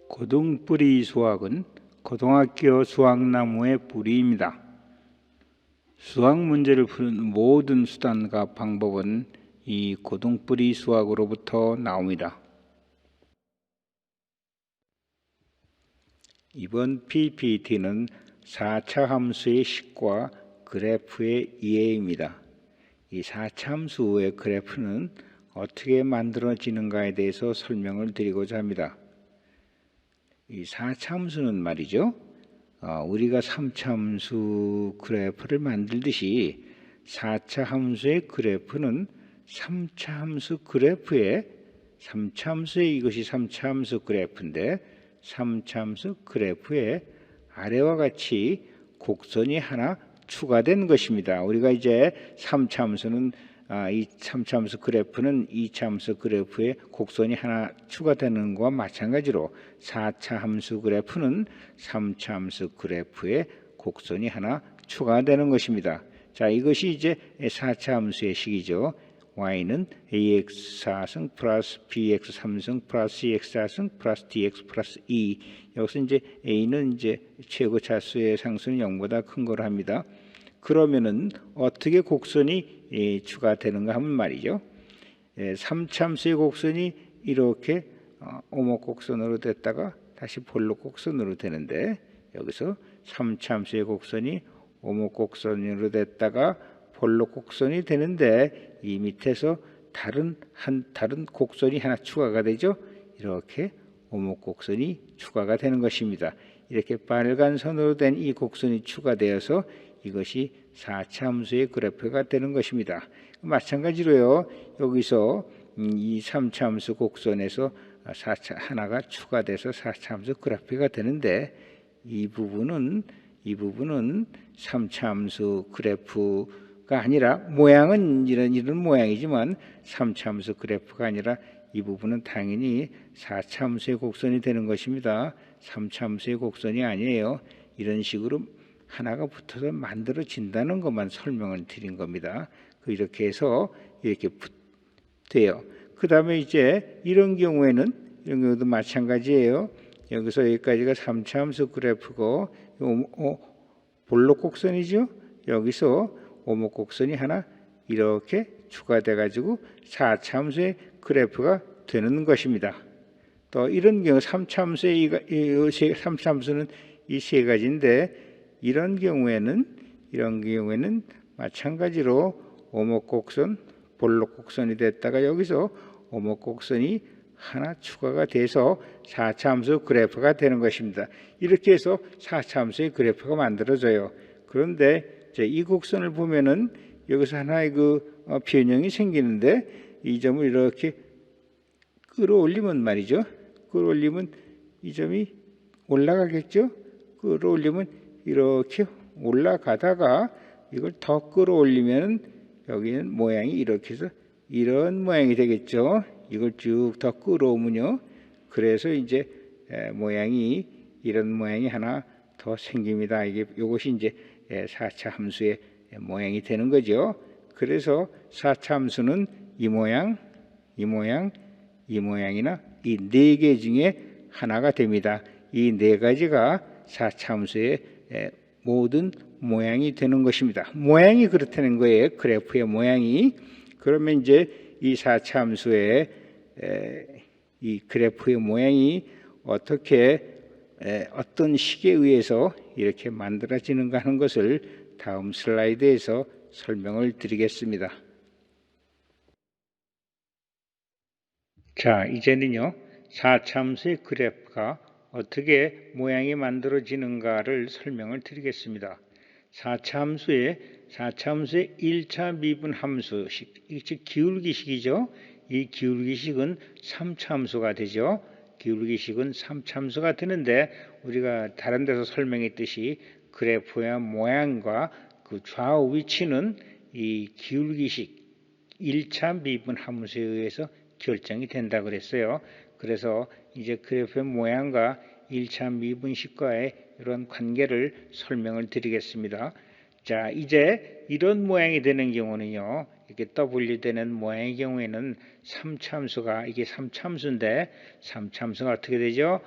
고등뿌리 수학은 고등학교 수학나무의 뿌리입니다. 수학 문제를 푸는 모든 수단과 방법은 이 고등뿌리 수학으로부터 나옵니다. 이번 PPT는 4차 함수의 식과 그래프의 이해입니다. 이 4차 함수의 그래프는 어떻게 만들어지는가에 대해서 설명을 드리고자 합니다. 이 4차 함수는 말이죠. 우리가 3차 함수 그래프를 만들듯이 4차 함수의 그래프는 3차 함수 그래프에 3차 함수의 이것이 3차 함수 그래프인데 3차 함수 그래프에 아래와 같이 곡선이 하나 추가된 것입니다. 우리가 이제 3차 함수는 이 3차 함수 그래프는 2차 함수 그래프에 곡선이 하나 추가되는 것과 마찬가지로 4차 함수 그래프는 3차 함수 그래프에 곡선이 하나 추가되는 것입니다. 자, 이것이 이제 4차 함수의 식이죠. y는 ax4승 플러스 bx3승 플러스 cx4승 플러스 dx 플러스 2. 여기서 이제 a는 이제 최고 차수의 상수는 0보다 큰 걸 합니다. 그러면은 어떻게 곡선이 추가되는가 하면 말이죠. 3차 함수의 곡선이 이렇게 오목곡선으로 됐다가 다시 볼록곡선으로 되는데 여기서 3차 함수의 곡선이 오목곡선으로 됐다가 볼록곡선이 되는데 이 밑에서 다른 곡선이 하나 추가가 되죠. 이렇게 오목곡선이 추가가 되는 것입니다. 이렇게 빨간 선으로 된 이 곡선이 추가되어서 이것이 4차 함수의 그래프가 되는 것입니다. 마찬가지로요. 여기서 이 3차 함수 곡선에서 4차 하나가 추가돼서 4차 함수 그래프가 되는데 이 부분은 3차 함수 그래프가 아니라 모양은 이런 모양이지만 3차 함수 그래프가 아니라 이 부분은 당연히 4차 함수의 곡선이 되는 것입니다. 3차 함수의 곡선이 아니에요. 이런 식으로 하나가 붙어서 만들어진다는 것만 설명을 드린 겁니다. 이렇게 해서 이렇게 돼요. 그 다음에 이제 이런 경우도 마찬가지예요. 여기서 여기까지가 3차 함수 그래프고 볼록곡선이죠. 여기서 오목곡선이 하나 이렇게 추가돼 가지고 4차 함수의 그래프가 되는 것입니다. 또 이런 경우 3차 함수는 이 세 가지인데 이런 경우에는 마찬가지로 오목곡선, 볼록곡선이 됐다가 여기서 오목곡선이 하나 추가가 돼서 4차 함수 그래프가 되는 것입니다. 이렇게 해서 4차 함수의 그래프가 만들어져요. 그런데 이 곡선을 보면은 여기서 하나의 변형이 생기는데 이 점을 이렇게 끌어올리면 말이죠. 끌어올리면 이 점이 올라가겠죠. 끌어올리면 이렇게 올라가다가 이걸 더 끌어올리면 여기는 모양이 이렇게 해서 이런 모양이 되겠죠. 이걸 쭉 더 끌어오면요. 그래서 이제 모양이 이런 모양이 하나 더 생깁니다. 이것이 이제 4차 함수의 모양이 되는 거죠. 그래서 4차 함수는 이 모양이나 이 네 개 중에 하나가 됩니다. 이 네 가지가 4차 함수의 모든 모양이 되는 것입니다. 모양이 그렇다는 거예요. 그래프의 모양이. 그러면 이제 이 4차 함수의 이 그래프의 모양이 어떤 식에 의해서 이렇게 만들어지는가 하는 것을 다음 슬라이드에서 설명을 드리겠습니다. 자, 이제는요. 4차 함수의 그래프가 어떻게 모양이 만들어지는가를 설명을 드리겠습니다. 4차 함수의 1차 미분 함수식, 즉 기울기식이죠. 이 기울기식은 3차 함수가 되죠. 기울기식은 3차 함수가 되는데 우리가 다른 데서 설명했듯이 그래프의 모양과 그 좌우 위치는 이 기울기식 1차 미분 함수에 의해서 결정이 된다고 그랬어요. 그래서 이제 그래프의 모양과 1차 미분식과의 이런 관계를 설명을 드리겠습니다. 자, 이제 이런 모양이 되는 경우는요. 이렇게 W되는 모양의 경우에는 3차 함수가 이게 3차 함수인데 3차 함수가 어떻게 되죠?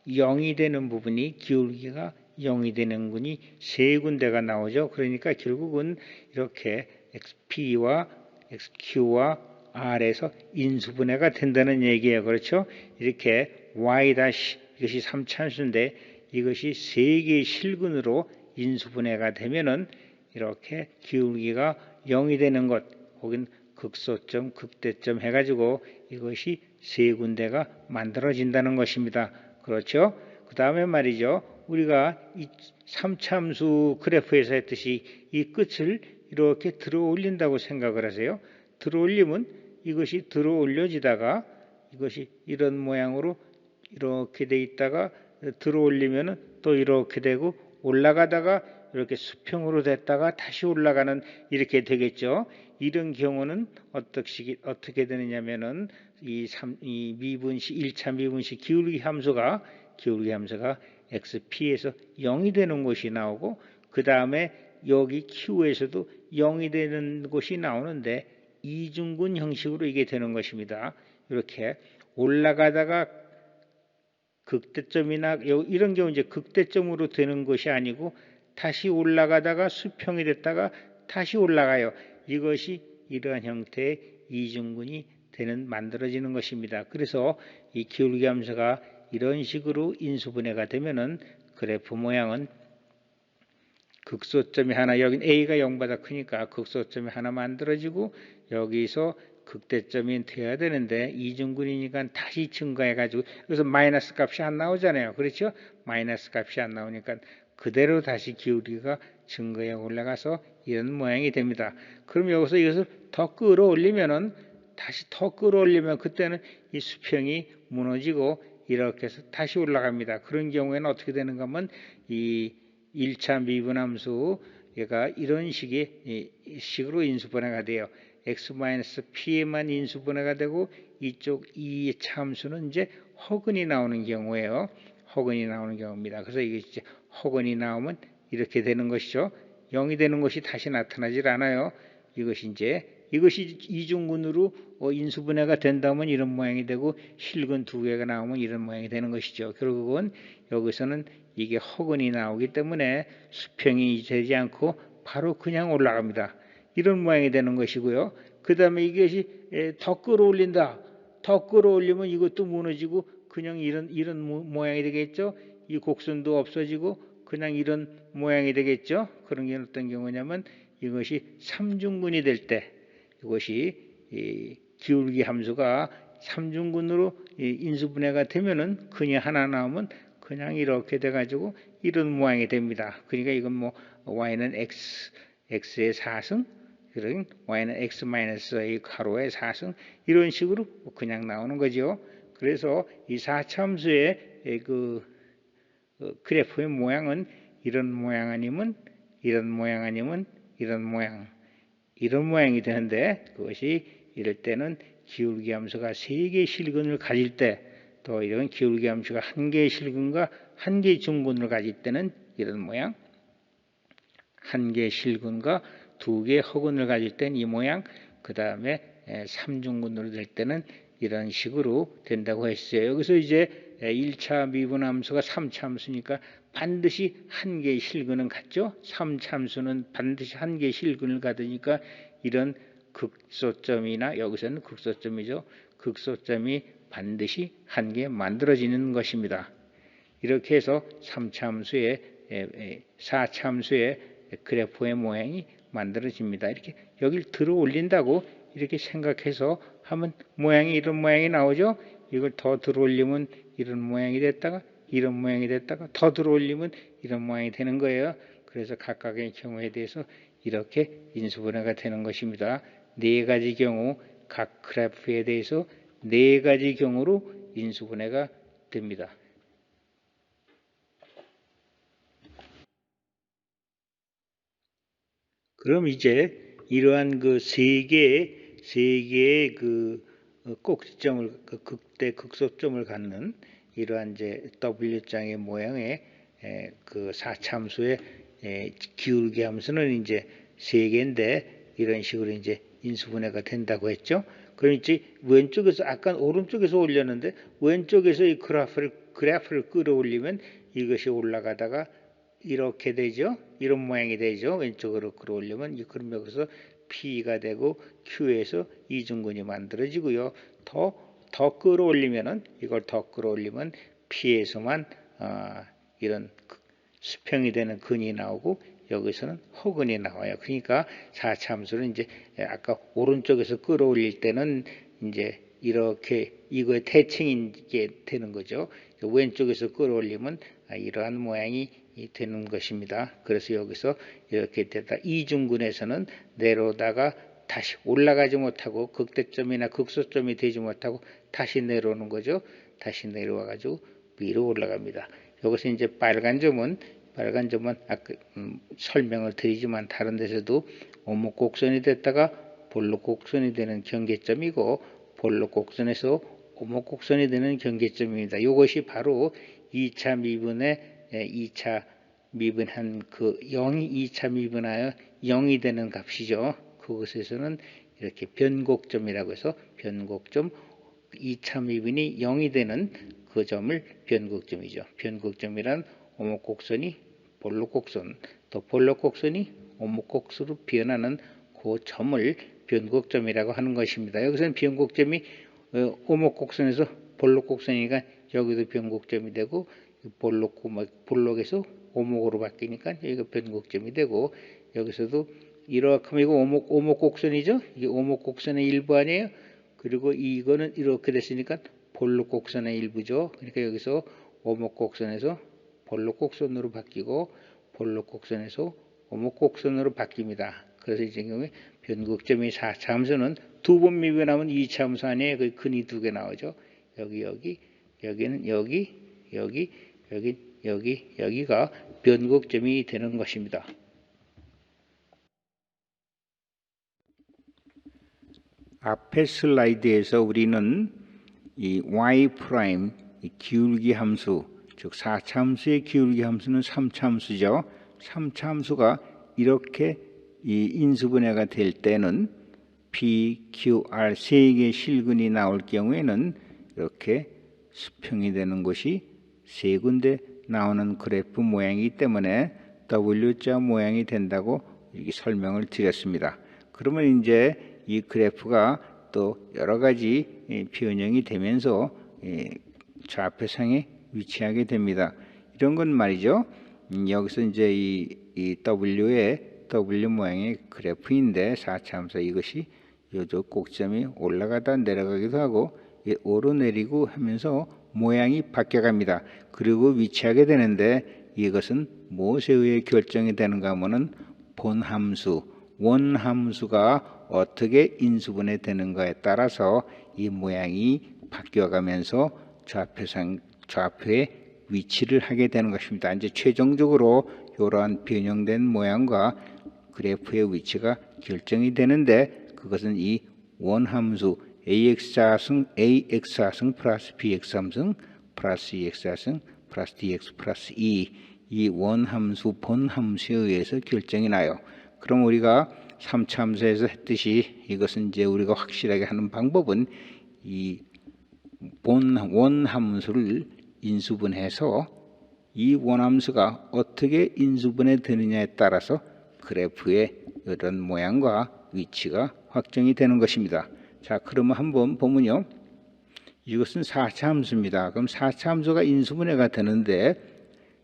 0이 되는 부분이 기울기가 0이 되는 군이 세 군데가 나오죠. 그러니까 결국은 이렇게 XP와 XQ와 R에서 인수분해가 된다는 얘기예요. 그렇죠? 이렇게 Y- 이것이 3차함수인데 이것이 세 개의 실근으로 인수분해가 되면은 이렇게 기울기가 0이 되는 것, 혹은 극소점, 극대점 해가지고 이것이 세 군데가 만들어진다는 것입니다. 그렇죠? 그 다음에 말이죠. 우리가 이 3차함수 그래프에서 했듯이 이 끝을 이렇게 들어 올린다고 생각을 하세요. 들어 올리면 이것이 들어 올려지다가 이것이 이런 모양으로 이렇게 돼 있다가 들어 올리면 또 이렇게 되고 올라가다가 이렇게 수평으로 됐다가 다시 올라가는 이렇게 되겠죠. 이런 경우는 어떻게 되느냐면은 이 미분식 1차 미분식 기울기 함수가 XP에서 0이 되는 것이 나오고 그 다음에 여기 Q에서도 0이 되는 것이 나오는데 이중근 형식으로 이게 되는 것입니다. 이렇게 올라가다가 극대점이나 이런 경우 이제 극대점으로 되는 것이 아니고 다시 올라가다가 수평이 됐다가 다시 올라가요. 이것이 이러한 형태의 이중근이 만들어지는 것입니다. 그래서 이 기울기 함수가 이런 식으로 인수분해가 되면은 그래프 모양은 극소점이 하나, 여긴 A가 0보다 크니까 극소점이 하나 만들어지고 여기서 극대점이 돼야 되는데 이중근이니까 다시 증가해가지고 그래서 마이너스 값이 안 나오잖아요. 그렇죠? 마이너스 값이 안 나오니까 그대로 다시 기울기가 증가해 올라가서 이런 모양이 됩니다. 그럼 여기서 이것을 더 끌어올리면은 다시 더 끌어올리면 그때는 이 수평이 무너지고 이렇게 해서 다시 올라갑니다. 그런 경우에는 어떻게 되는가 하면 이 1차 미분함수 얘가 이런 식으로 인수분해가 돼요. x-p에만 인수분해가 되고 이쪽 2차 함수는 이제 허근이 나오는 경우예요. 허근이 나오는 경우입니다. 그래서 이게 이제 허근이 나오면 이렇게 되는 것이죠. 0이 되는 것이 다시 나타나질 않아요. 이것이 이중근으로 인수분해가 된다면 이런 모양이 되고 실근 두 개가 나오면 이런 모양이 되는 것이죠. 결국은 여기서는 이게 허근이 나오기 때문에 수평이 되지 않고 바로 그냥 올라갑니다. 이런 모양이 되는 것이고요. 그 다음에 이것이 더 끌어올린다. 더 끌어올리면 이것도 무너지고 그냥 이런 모양이 되겠죠. 이 곡선도 없어지고 그냥 이런 모양이 되겠죠. 그런 게 어떤 경우냐면 이것이 삼중근이 될 때 이것이 기울기 함수가 삼중근으로 인수분해가 되면은 그냥 하나 나오면 그냥 이렇게 돼가지고 이런 모양이 됩니다. 그러니까 이건 뭐 y는 x의 4승, 그러면 y는 x-a 가로의 4승 이런 식으로 그냥 나오는 거죠. 그래서 이 4차함수의 그래프의 모양은 이런 모양 아니면 이런 모양 아니면 이런 모양이 되는데 그것이 이럴 때는 기울기 함수가 3개의 실근을 가질 때 또 이런 기울기 함수가 1개의 실근과 1개의 중근을 가질 때는 이런 모양 1개의 실근과 2개의 허근을 가질 때는 이 모양 그 다음에 3중근으로 될 때는 이런 식으로 된다고 했어요. 여기서 이제 1차 미분함수가 3차 함수니까 반드시 1개의 실근은 같죠. 3차 함수는 반드시 1개의 실근을 가드니까 이런 극소점이나 여기서는 극소점이죠. 극소점이 반드시 1개 만들어지는 것입니다. 이렇게 해서 3차 함수의 4차 함수의 그래프의 모양이 만들어집니다. 이렇게 여길 들어 올린다고 이렇게 생각해서 하면 모양이 이런 모양이 나오죠. 이걸 더 들어 올리면 이런 모양이 됐다가 이런 모양이 됐다가 더 들어 올리면 이런 모양이 되는 거예요. 그래서 각각의 경우에 대해서 이렇게 인수분해가 되는 것입니다. 네 가지 경우 각 그래프에 대해서 네 가지 경우로 인수분해가 됩니다. 그럼 이제 이러한 그 세 개의 꼭지점을 극대 극소점을 갖는 이러한 이제 W장의 모양의 그 4차함수의 기울기 함수는 이제 세 개인데 이런 식으로 이제 인수분해가 된다고 했죠. 그럼 이제 왼쪽에서 아까 오른쪽에서 올렸는데 왼쪽에서 이 그래프를 끌어올리면 이것이 올라가다가 이렇게 되죠. 이런 모양이 되죠. 왼쪽으로 끌어올리면 그럼 여기서 P가 되고 Q에서 이중근이 만들어지고요. 더 끌어올리면은 이걸 더 끌어올리면 P에서만 이런 수평이 되는 근이 나오고 여기서는 허근이 나와요. 그러니까 4차 함수는 이제 아까 오른쪽에서 끌어올릴 때는 이제 이렇게 이거의 대칭이 되는 거죠. 왼쪽에서 끌어올리면 이러한 모양이 되는 것입니다. 그래서 여기서 이렇게 되다 이중근에서는 내려오다가 다시 올라가지 못하고 극대점이나 극소점이 되지 못하고 다시 내려오는 거죠. 다시 내려와 가지고 위로 올라갑니다. 여기서 이제 빨간 점은 아까 설명을 드리지만 다른 데서도 오목곡선이 됐다가 볼록곡선이 되는 경계점이고 볼록곡선에서 오목곡선이 되는 경계점입니다. 이것이 바로 2차 미분의 2차 미분한 그 0이 2차 미분하여 0이 되는 값이죠. 그것에서는 이렇게 변곡점이라고 해서 변곡점 2차 미분이 0이 되는 그 점을 변곡점이죠. 변곡점이란 오목곡선이 볼록곡선 또 볼록곡선이 오목곡선으로 변하는 그 점을 변곡점이라고 하는 것입니다. 여기서는 변곡점이 오목곡선에서 볼록곡선이니까 여기도 변곡점이 되고 볼록에서 오목으로 바뀌니까 여기가 변곡점이 되고 여기서도 이렇게 하면 이거 오목곡선이죠. 이게 오목곡선의 일부 아니에요. 그리고 이거는 이렇게 됐으니까 볼록곡선의 일부죠. 그러니까 여기서 오목곡선에서 볼록곡선으로 바뀌고 볼록곡선에서 오목곡선으로 바뀝니다. 그래서 이 경우에 변곡점이 4차 함수는 두 번 미분하면 2차 함수 안에 그 근이 두 개 나오죠. 여기는 여기가 변곡점이 되는 것입니다. 앞에 슬라이드에서 우리는 이 y 프라임 기울기 함수, 즉 4차 함수의 기울기 함수는 3차 함수죠. 3차 함수가 이렇게 이 인수분해가 될 때는 P, Q, R 세 개의 실근이 나올 경우에는 이렇게 수평이 되는 것이 세 군데 나오는 그래프 모양이기 때문에 W자 모양이 된다고 이렇게 설명을 드렸습니다. 그러면 이제 이 그래프가 또 여러 가지 변형이 되면서 좌표상에 위치하게 됩니다. 이런 건 말이죠. 여기서 이제 이 W 모양의 그래프인데 4차 함수 이것이 요쪽 꼭점이 올라가다 내려가기도 하고 오르내리고 하면서 모양이 바뀌어갑니다. 그리고 위치하게 되는데 이것은 무엇에 의해 결정이 되는가 하면은 본함수, 원함수가 어떻게 인수분해 되는가에 따라서 이 모양이 바뀌어가면서 좌표의 위치를 하게 되는 것입니다. 이제 최종적으로 이러한 변형된 모양과 그래프의 위치가 결정이 되는데 그것은 이 원함수 AX하승 플러스 BX함승 플러스 EX하승 플러스 DX 플러스 E 이 원함수 본함수에 의해서 결정이 나요. 그럼 우리가 3차 함수에서 했듯이 이것은 이제 우리가 확실하게 하는 방법은 이 원함수를 인수분해해서 이 원함수가 어떻게 인수분해 되느냐에 따라서 그래프의 이런 모양과 위치가 확정이 되는 것입니다. 자, 그러면 한번 보면요. 이것은 4차 함수입니다. 그럼 4차 함수가 인수분해가 되는데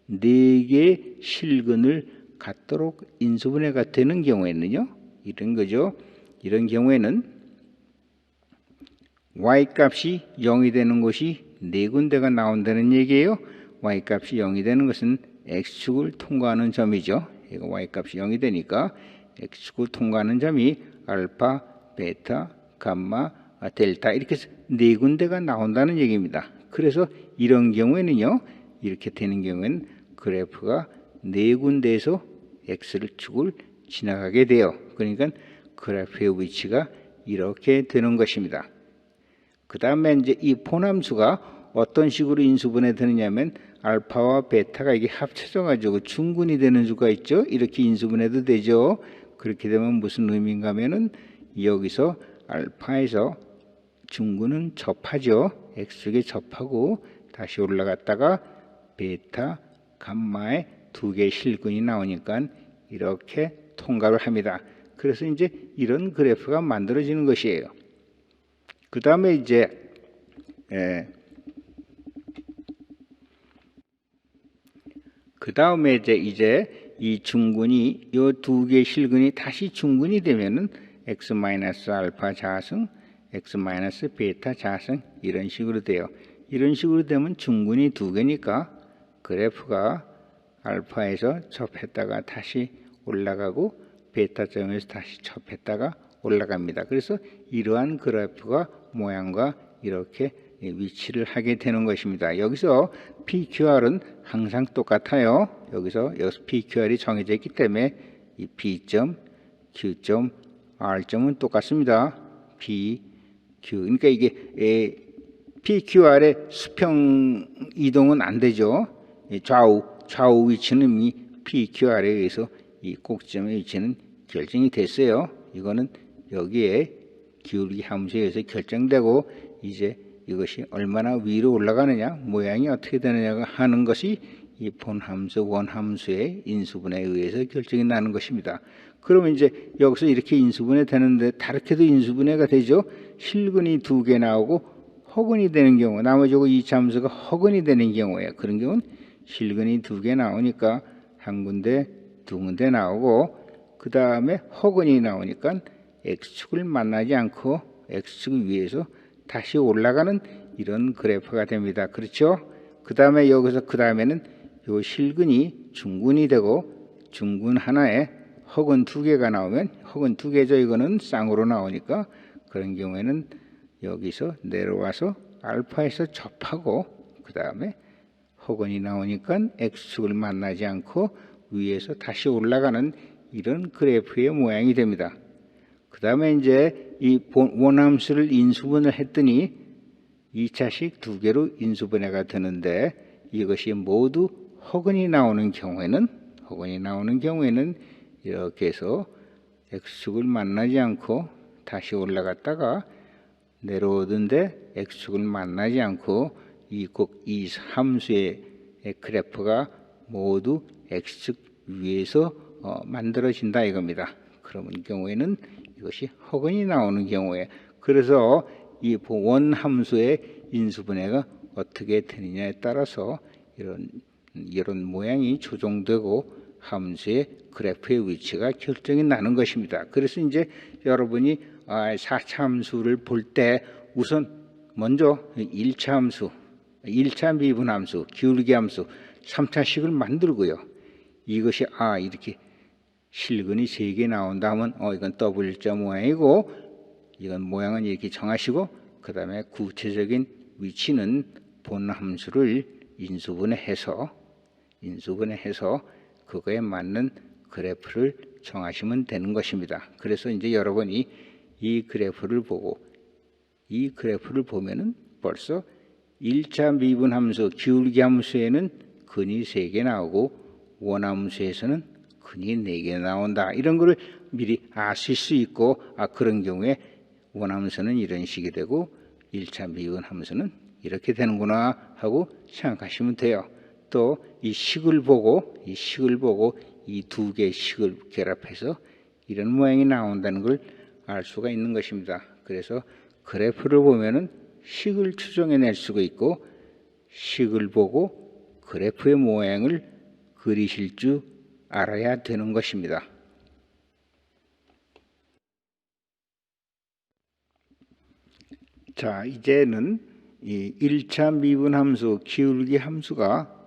4개의 실근을 갖도록 인수분해가 되는 경우에는요. 이런 거죠. 이런 경우에는 y값이 0이 되는 것이 4군데가 나온다는 얘기예요. y값이 0이 되는 것은 x축을 통과하는 점이죠. 이거 y값이 0이 되니까 x축을 통과하는 점이 알파, 베타, 감마, 델타 이렇게 4군데가 나온다는 얘기입니다. 그래서 이런 경우에는요. 이렇게 되는 경우에는 그래프가 4군데에서 x축을 지나가게 돼요. 그러니까 그래프의 위치가 이렇게 되는 것입니다. 그 다음에 이제 이 본함수가 어떤 식으로 인수분해 되느냐면 알파와 베타가 이게 합쳐져 가지고 중근이 되는 수가 있죠. 이렇게 인수분해도 되죠. 그렇게 되면 무슨 의미인가 하면은 여기서 알파에서 중군은 접하죠. x축에 접하고 다시 올라갔다가 베타, 감마의 두 개의 실근이 나오니까 이렇게 통과를 합니다. 그래서 이제 이런 그래프가 만들어지는 것이에요. 그 다음에 이제 이제 이 중군이 이 두 개의 실근이 다시 중군이 되면은 x 알파 자승, x 베타 자승 이런 식으로 돼요. 이런 식으로 되면 중군이 두 개니까 그래프가 알파에서 접했다가 다시 올라가고 베타점에서 다시 접했다가 올라갑니다. 그래서 이러한 그래프가 모양과 이렇게 위치를 하게 되는 것입니다. 여기서 PQR은 항상 똑같아요. 여기서 PQR이 정해져 있기 때문에 이 P점, Q점, R점은 똑같습니다. P, Q. 그러니까 이게 PQR의 수평 이동은 안 되죠. 좌우 위치는 이 PQR에 의해서 이 꼭지점의 위치는 결정이 됐어요. 이거는 여기에 기울기 함수에 의해서 결정되고 이제 이것이 얼마나 위로 올라가느냐, 모양이 어떻게 되느냐가 하는 것이 이 본함수, 원함수의 인수분해에 의해서 결정이 나는 것입니다. 그러면 이제 여기서 이렇게 인수분해 되는데 다르게도 인수분해가 되죠. 실근이 두 개 나오고 허근이 되는 경우, 나머지 이 함수가 허근이 되는 경우에 그런 경우는 실근이 두 개 나오니까 한 군데, 두 군데 나오고 그 다음에 허근이 나오니까 x축을 만나지 않고 x축 위에서 다시 올라가는 이런 그래프가 됩니다. 그렇죠? 그 다음에 여기서 그 다음에는 요 실근이 중군이 되고 중군 하나에 허근 두 개가 나오면 허근 두 개죠. 이거는 쌍으로 나오니까 그런 경우에는 여기서 내려와서 알파에서 접하고 그 다음에 허근이 나오니까 x축을 만나지 않고 위에서 다시 올라가는 이런 그래프의 모양이 됩니다. 그 다음에 이제 이 원함수를 인수분을 했더니 2차식 두 개로 인수분해가 되는데 이것이 모두 허근이 나오는 경우에는 이렇게 해서 x축을 만나지 않고 다시 올라갔다가 내려오던데 x축을 만나지 않고 이 함수의 그래프가 모두 x축 위에서 만들어진다 이겁니다. 그런 경우에는 이것이 허근이 나오는 경우에 그래서 이 원함수의 인수분해가 어떻게 되느냐에 따라서 이런 모양이 조정되고 함수의 그래프의 위치가 결정이 나는 것입니다. 그래서 이제 여러분이 4차 함수를 볼 때 우선 먼저 1차 함수, 1차 미분함수, 기울기 함수, 3차식을 만들고요. 이것이 이렇게 실근이 3개 나온다 하면 이건 W자 모양이고 이건 모양은 이렇게 정하시고 그 다음에 구체적인 위치는 본함수를 인수분해해서 그거에 맞는 그래프를 정하시면 되는 것입니다. 그래서 이제 여러분이 이 그래프를 보면은 벌써 1차 미분함수 기울기 함수에는 근이 3개 나오고 원함수에서는 근이 4개 나온다. 이런 거를 미리 아실 수 있고 그런 경우에 원함수는 이런 식이 되고 1차 미분함수는 이렇게 되는구나 하고 생각하시면 돼요. 또 이 식을 보고 이 두 개의 식을 결합해서 이런 모양이 나온다는 걸 알 수가 있는 것입니다. 그래서 그래프를 보면은 식을 추정해낼 수가 있고 식을 보고 그래프의 모양을 그리실 줄 알아야 되는 것입니다. 자, 이제는 이 1차 미분함수 기울기 함수가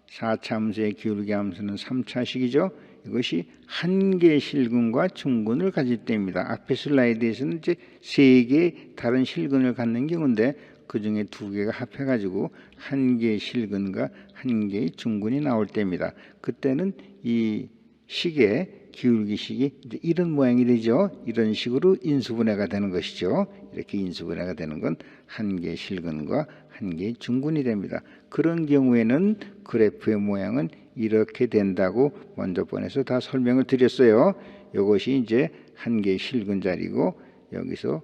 4차 함수의 기울기 함수는 3차식이죠. 이것이 한 개의 실근과 중근을 가질 때입니다. 앞에 슬라이드에서는 이제 3개의 다른 실근을 갖는 경우인데 그 중에 2개가 합해가지고 한 개의 실근과 한 개의 중근이 나올 때입니다. 그때는 이 식의 기울기식이 이제 이런 모양이 되죠. 이런 식으로 인수분해가 되는 것이죠. 이렇게 인수분해가 되는 건 한 개의 실근과 한 개의 중근이 됩니다. 그런 경우에는 그래프의 모양은 이렇게 된다고 먼저 번에서 다 설명을 드렸어요. 이것이 이제 한 개의 실근 자리고 여기서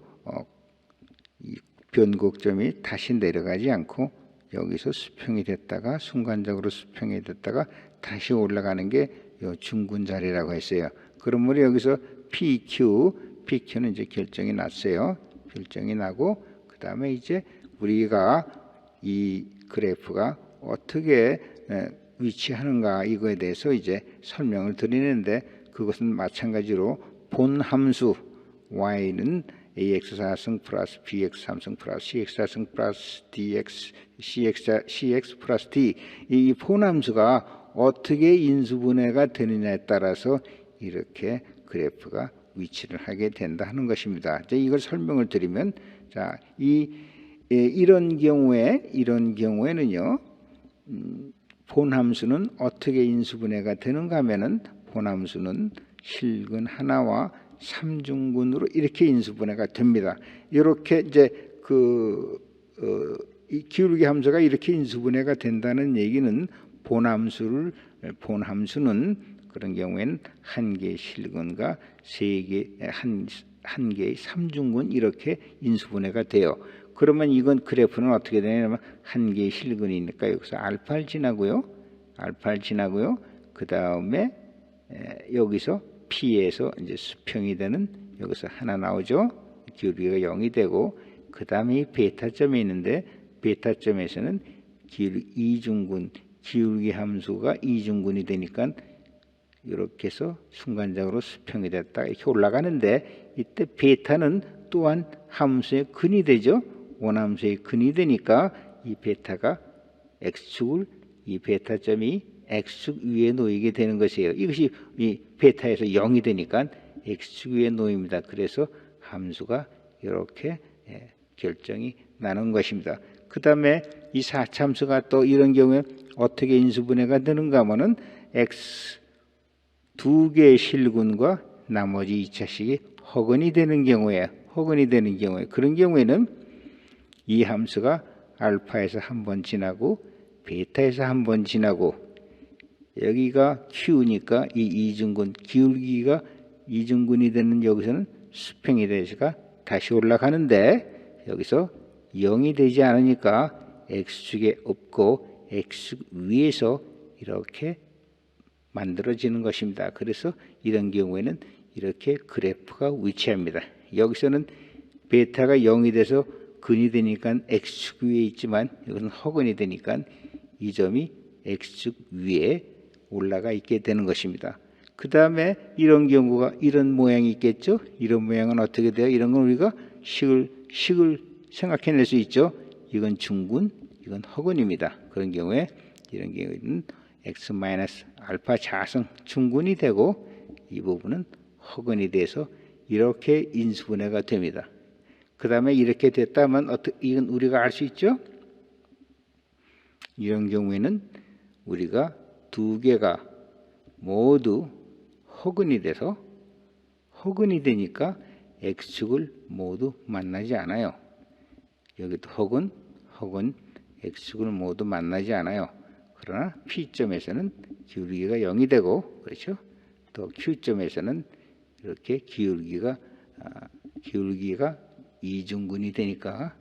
이 변곡점이 다시 내려가지 않고 여기서 수평이 됐다가 순간적으로 수평이 됐다가 다시 올라가는 게 요 중군 자리라고 했어요. 그러므로 여기서 PQ는 이제 결정이 났어요. 결정이 나고 그 다음에 이제 우리가 이 그래프가 어떻게 위치하는가 이거에 대해서 이제 설명을 드리는데, 그것은 마찬가지로 본 함수 y는 ax 4승 플러스 bx 3승 플러스 cx 4승 플러스 dx cx 플러스 d, 이 본 함수가 어떻게 인수분해가 되느냐에 따라서 이렇게 그래프가 위치를 하게 된다 하는 것입니다. 이걸 설명을 드리면, 자, 이런 경우에는요, 본함수는 어떻게 인수분해가 되는가 하면은, 본함수는 실근 하나와 삼중근으로 이렇게 인수분해가 됩니다. 이렇게 이제 이 기울기 함수가 이렇게 인수분해가 된다는 얘기는 본함수는 그런 경우에는 한 개의 실근과 한 개의 삼중근 이렇게 인수분해가 돼요. 그러면 이건 그래프는 어떻게 되냐면, 한 개의 실근이니까 여기서 알파를 지나고요. 그 다음에 여기서 P에서 이제 수평이 되는 여기서 하나 나오죠. 기울기가 0이 되고, 그 다음에 이 베타점이 있는데, 베타점에서는 기울기 함수가 이중근이 되니까 이렇게 해서 순간적으로 수평이 됐다 이렇게 올라가는데, 이때 베타는 또한 함수의 근이 되죠. 원함수의 근이 되니까 이 베타가 x축을, 이 베타점이 x축 위에 놓이게 되는 것이에요. 이것이 이 베타에서 0이 되니까 x축 위에 놓입니다. 그래서 함수가 이렇게 결정이 나는 것입니다. 그 다음에 이 4차함수가 또 이런 경우에 어떻게 인수분해가 되는가 하면은 x 두 개의 실근과 나머지 2차식이 허근이 되는 경우에 그런 경우에는 이 함수가 알파에서 한 번 지나고 베타에서 한 번 지나고, 여기가 Q니까 이 이중근 기울기가 이중근이 되는 여기서는 수평이 되니까 다시 올라가는데, 여기서 0이 되지 않으니까 x축에 없고 x축 위에서 이렇게 만들어지는 것입니다. 그래서 이런 경우에는 이렇게 그래프가 위치합니다. 여기서는 베타가 0이 돼서 근이 되니까 x축 위에 있지만, 이것은 허근이 되니까 이 점이 x축 위에 올라가 있게 되는 것입니다. 그 다음에 이런 경우가 이런 모양이 있겠죠. 이런 모양은 어떻게 돼요? 이런 건 우리가 식을 생각해낼 수 있죠. 이건 중근, 이건 허근입니다. 그런 경우에 이런 경우에는 x 마이너스 알파 자승 중근이 되고, 이 부분은 허근이 돼서 이렇게 인수분해가 됩니다. 그 다음에 이렇게 됐다면 이건 우리가 알 수 있죠. 이런 경우에는 우리가 두 개가 모두 허근이 돼서, 허근이 되니까 x축을 모두 만나지 않아요. 여기도 허근 x축을 모두 만나지 않아요. 그러나 P점에서는 기울기가 0이 되고, 그렇죠? 또 Q점에서는 이렇게 기울기가 이중근이 되니까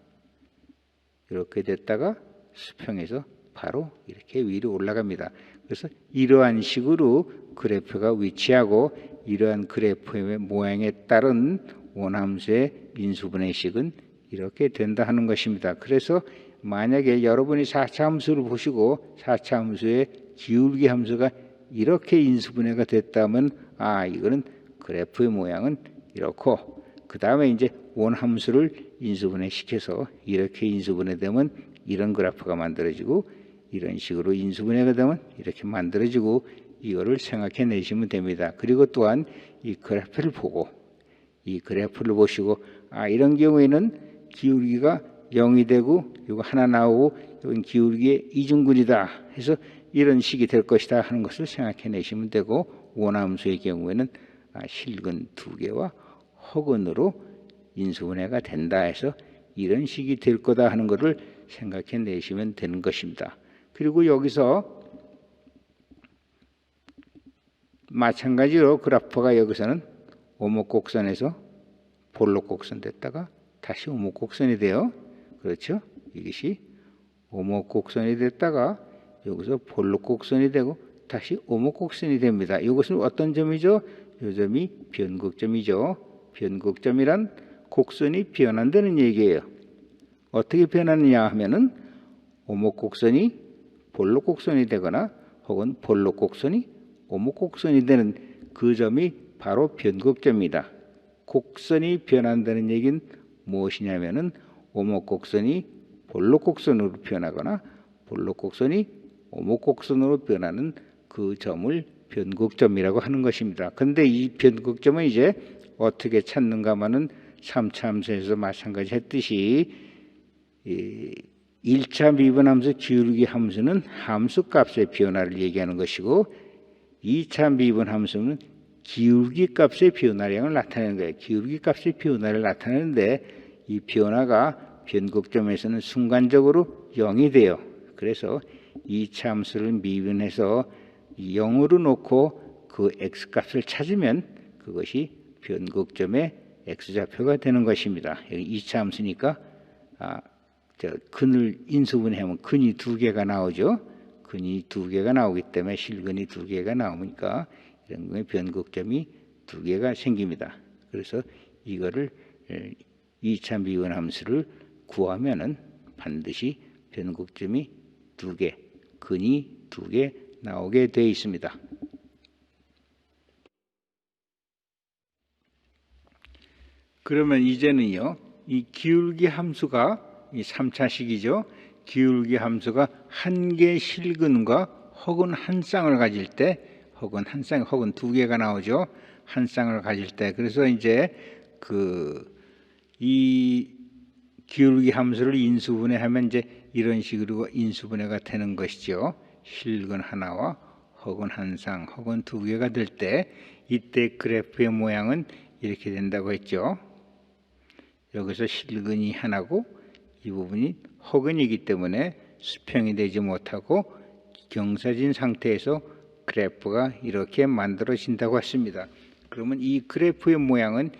이렇게 됐다가 수평에서 바로 이렇게 위로 올라갑니다. 그래서 이러한 식으로 그래프가 위치하고, 이러한 그래프의 모양에 따른 원함수의 인수분해식은 이렇게 된다 하는 것입니다. 그래서 만약에 여러분이 4차 함수를 보시고 4차 함수의 기울기 함수가 이렇게 인수분해가 됐다면, 이거는 그래프의 모양은 이렇고, 그 다음에 이제 원함수를 인수분해 시켜서 이렇게 인수분해되면 이런 그래프가 만들어지고, 이런 식으로 인수분해가 되면 이렇게 만들어지고, 이거를 생각해 내시면 됩니다. 그리고 또한 이 그래프를 보시고 이런 경우에는 기울기가 0이 되고 이거 하나 나오고 이건 기울기의 이중근이다 해서 이런 식이 될 것이다 하는 것을 생각해 내시면 되고, 원함수의 경우에는 실근 두 개와 허근으로 인수분해가 된다 해서 이런 식이 될 거다 하는 것을 생각해 내시면 되는 것입니다. 그리고 여기서 마찬가지로 그래프가 여기서는 오목곡선에서 볼록곡선 됐다가 다시 오목곡선이 돼요. 그렇죠? 이것이 오목 곡선이 됐다가 여기서 볼록 곡선이 되고 다시 오목 곡선이 됩니다. 이것은 어떤 점이죠? 이 점이 변곡점이죠. 변곡점이란 곡선이 변한다는 얘기예요. 어떻게 변하느냐 하면은 오목 곡선이 볼록 곡선이 되거나 혹은 볼록 곡선이 오목 곡선이 되는 그 점이 바로 변곡점입니다. 곡선이 변한다는 얘기는 무엇이냐면은 오목 곡선이 볼록 곡선으로 변하거나 볼록 곡선이 오목 곡선으로 변하는 그 점을 변곡점이라고 하는 것입니다. 그런데 이 변곡점은 이제 어떻게 찾는가 하면은 3차 함수에서 마찬가지 했듯이 1차 미분함수 기울기 함수는 함수 값의 변화를 얘기하는 것이고 2차 미분함수는 기울기 값의 변화량을 나타내는 거예요. 기울기 값의 변화를 나타내는데 이 변화가 변곡점에서는 순간적으로 0이 돼요. 그래서 2차 함수를 미분해서 0으로 놓고 그 x값을 찾으면 그것이 변곡점의 x좌표가 되는 것입니다. 여기 2차 함수니까 근을 인수분해하면 근이 2개가 나오죠. 근이 2개가 나오기 때문에 실근이 2개가 나오니까 이런 거에 변곡점이 2개가 생깁니다. 그래서 이거를 2차 미분 함수를 구하면은 반드시 변곡점이 2개, 근이 2개 나오게 되어 있습니다. 그러면 이제는요, 이 기울기 함수가 이 3차식이죠. 기울기 함수가 한 개 실근과 혹은 한 쌍을 가질 때, 혹은 한 쌍, 혹은 2개가 나오죠. 한 쌍을 가질 때, 그래서 이제 이 기울기 함수를 인수분해하면 이제 이런 식으로 인수분해가 되는 것이죠. 실근 하나와 혹은 한 쌍, 혹은 2개가 될 때, 이때 그래프의 모양은 이렇게 된다고 했죠. 여기서 실근이 하나고 이 부분이 혹은이기 때문에 수평이 되지 못하고 경사진 상태에서 그래프가 이렇게 만들어진다고 했습니다. 그러면 이 그래프의 모양은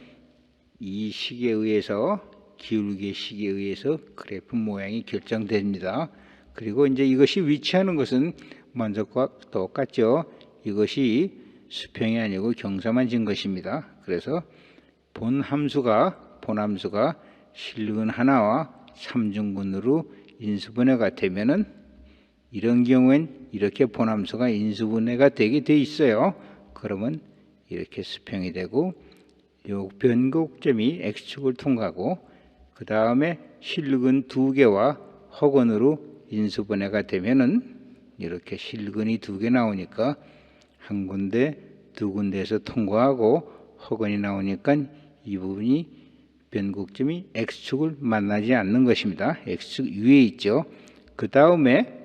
이 식에 의해서, 기울기의 식에 의해서 그래프 모양이 결정됩니다. 그리고 이제 이것이 위치하는 것은 먼저과 똑같죠. 이것이 수평이 아니고 경사만 진 것입니다. 그래서 본 함수가 실근 하나와 3중근으로 인수분해가 되면은 이런 경우엔 이렇게 본함수가 인수분해가 되게 돼 있어요. 그러면 이렇게 수평이 되고 요 변곡점이 x축을 통과하고 그 다음에 실근 2개와 혹은으로 인수분해가 되면은 이렇게 실근이 2개 나오니까 한 군데, 두 군데에서 통과하고 혹은이 나오니까 이 부분이 변곡점이 x축을 만나지 않는 것입니다. x축 위에 있죠. 그 다음에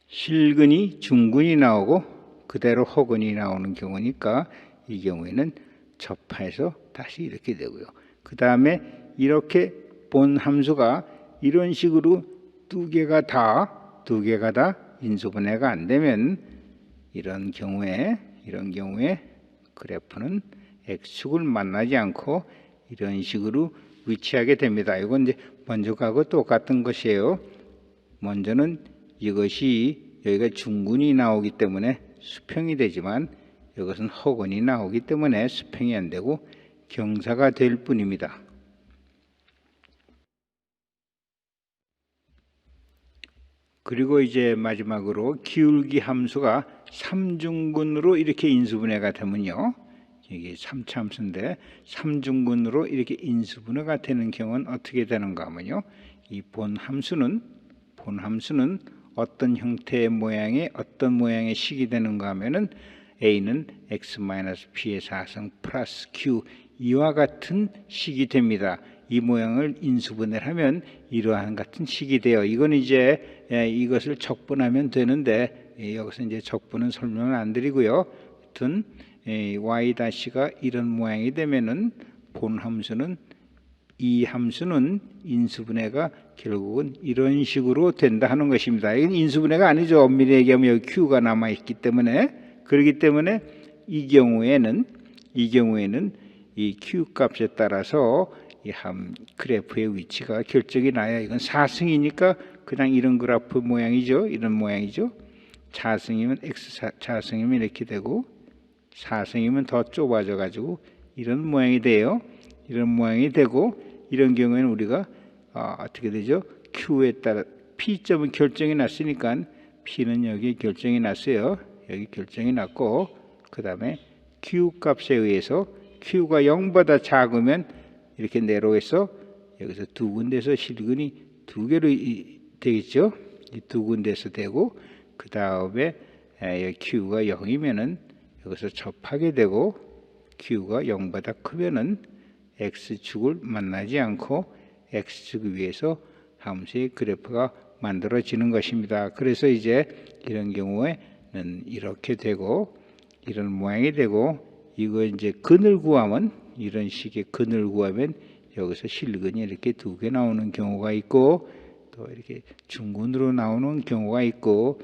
실근이 중근이 나오고 그대로 혹은이 나오는 경우니까 이 경우에는 접하해서 다시 이렇게 되고요. 그 다음에 이렇게 본 함수가 이런 식으로 두 개가 다 인수분해가 안 되면 이런 경우에 그래프는 x축을 만나지 않고 이런 식으로 위치하게 됩니다. 이건 이제 먼저하고 똑같은 것이에요. 먼저는 이것이 여기가 중근이 나오기 때문에 수평이 되지만 이것은 혹은이 나오기 때문에 수평이 안 되고 경사가 될 뿐입니다. 그리고 이제 마지막으로 기울기 함수가 3중근으로 이렇게 인수분해가 되면요. 이게 3차 함수인데 3중근으로 이렇게 인수분해가 되는 경우는 어떻게 되는가 하면요. 이 본 함수는 어떤 형태의 모양의 어떤 모양의 식이 되는가 하면은 a는 x-p의 4승 플러스 q 이와 같은 식이 됩니다. 이 모양을 인수분해를 하면 이러한 같은 식이 돼요. 이건 이제 이것을 적분하면 되는데 여기서 이제 적분은 설명을 안 드리고요. 하여튼 y-가 이런 모양이 되면은 본 함수는 이 함수는 인수분해가 결국은 이런 식으로 된다 하는 것입니다. 이건 인수분해가 아니죠. 엄밀히 얘기하면 여기 q가 남아 있기 때문에 그렇기 때문에 이 경우에는 이 q 값에 따라서 그래프의 위치가 결정이 나요. 이건 4승이니까 그냥 이런 그래프 모양이죠. 이런 모양이죠. 자승이면 자승이면 이렇게 되고 4승이면 더 좁아져 가지고 이런 모양이 돼요. 이런 모양이 되고 이런 경우에는 우리가 어떻게 되죠? Q에 따라 P점은 결정이 났으니까 P는 여기 결정이 났어요. 여기 결정이 났고 그 다음에 Q 값에 의해서 Q가 0보다 작으면 이렇게 내려오겠어. 여기서 두 군데서 실근이 두 개로 되겠죠. 이 두 군데서 되고 그 다음에 Q가 0이면은 여기서 접하게 되고 Q가 0보다 크면은 X축을 만나지 않고 X축 위에서 함수의 그래프가 만들어지는 것입니다. 그래서 이제 이런 경우에는 이렇게 되고 이런 모양이 되고 이거 이제 근을 구하면 이런 식의 근을 구하면 여기서 실근이 이렇게 두 개 나오는 경우가 있고 또 이렇게 중근으로 나오는 경우가 있고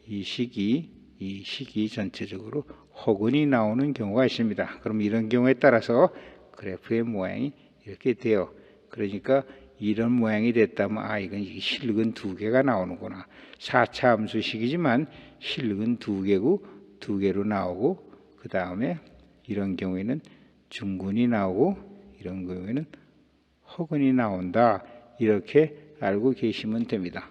이 식이 전체적으로 허근이 나오는 경우가 있습니다. 그럼 이런 경우에 따라서 그래프의 모양이 이렇게 돼요. 그러니까 이런 모양이 됐다면 이건 실근 두 개가 나오는구나. 4차 함수식이지만 실근 두 개로 나오고 그 다음에 이런 경우에는 중근이 나오고 이런 경우에는 허근이 나온다. 이렇게 알고 계시면 됩니다.